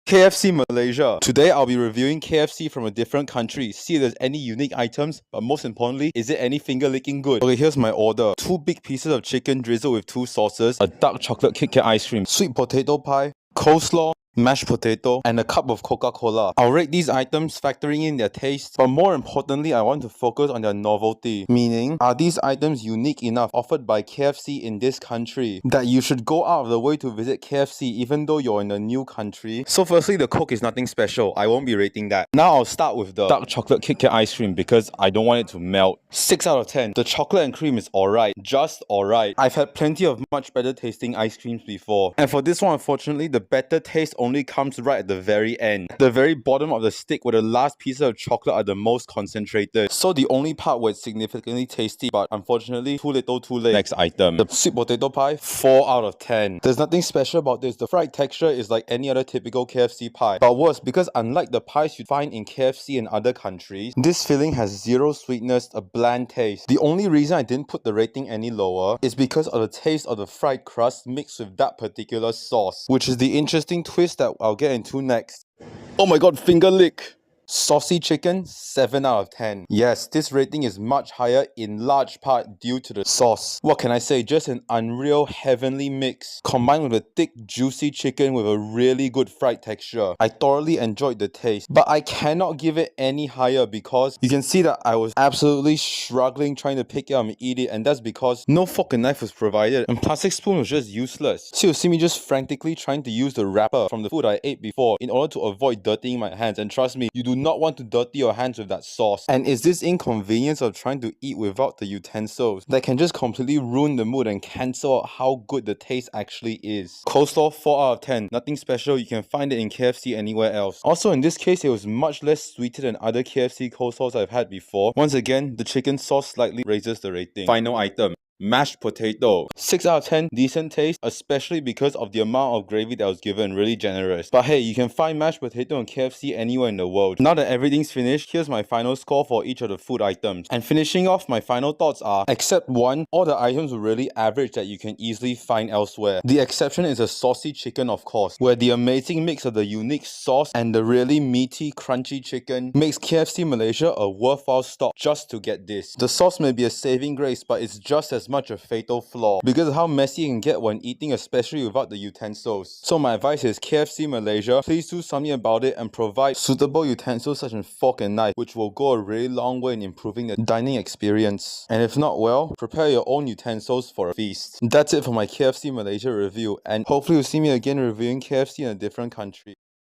KFC Malaysia. Today I'll be reviewing KFC from a different country, see if there's any unique items, but most importantly, is it any finger licking good? Okay, here's my order. 2 big pieces of chicken drizzled with 2 sauces, a dark chocolate Kit Kat ice cream, sweet potato pie, coleslaw, mashed potato, and a cup of Coca-Cola. I'll rate these items factoring in their taste, but more importantly, I want to focus on their novelty. Meaning, are these items unique enough offered by KFC in this country that you should go out of the way to visit KFC even though you're in a new country? So firstly, the Coke is nothing special. I won't be rating that. Now I'll start with the dark chocolate Kit Kat ice cream because I don't want it to melt. 6 out of 10. The chocolate and cream is alright. Just alright. I've had plenty of much better tasting ice creams before. And for this one, unfortunately, the better taste only comes right at the very end. The very bottom of the stick where the last pieces of chocolate are the most concentrated. So the only part where it's significantly tasty, but unfortunately, too little too late. Next item. The sweet potato pie, 4 out of 10. There's nothing special about this. The fried texture is like any other typical KFC pie. But worse, because unlike the pies you'd find in KFC in other countries, this filling has zero sweetness, a bland taste. The only reason I didn't put the rating any lower is because of the taste of the fried crust mixed with that particular sauce, which is the interesting twist that I'll get into next. Oh my god, finger lick! Saucy chicken, 7 out of 10. Yes, this rating is much higher in large part due to the sauce. What can I say? Just an unreal heavenly mix combined with a thick juicy chicken with a really good fried texture. I thoroughly enjoyed the taste, but I cannot give it any higher because you can see that I was absolutely struggling trying to pick it up and eat it, and that's because no fork and knife was provided and plastic spoon was just useless. So you'll see me just frantically trying to use the wrapper from the food I ate before in order to avoid dirtying my hands, and trust me, you do not want to dirty your hands with that sauce. And it's this inconvenience of trying to eat without the utensils that can just completely ruin the mood and cancel out how good the taste actually is. Coleslaw, 4 out of 10. Nothing special, you can find it in KFC anywhere else. Also in this case, it was much less sweeter than other KFC coleslaws I've had before. Once again, the chicken sauce slightly raises the rating. Final item. Mashed potato. 6 out of 10, decent taste, especially because of the amount of gravy that was given, really generous. But hey, you can find mashed potato in KFC anywhere in the world. Now that everything's finished, here's my final score for each of the food items. And finishing off, my final thoughts are, except one, all the items were really average that you can easily find elsewhere. The exception is a saucy chicken, of course, where the amazing mix of the unique sauce and the really meaty, crunchy chicken makes KFC Malaysia a worthwhile stop just to get this. The sauce may be a saving grace, but it's just as much a fatal flaw because of how messy it can get when eating, especially without the utensils. So my advice is KFC Malaysia, please do something about it and provide suitable utensils such as fork and knife, which will go a really long way in improving the dining experience. And if not, well, prepare your own utensils for a feast. That's it for my KFC Malaysia review, and hopefully you'll see me again reviewing KFC in a different country.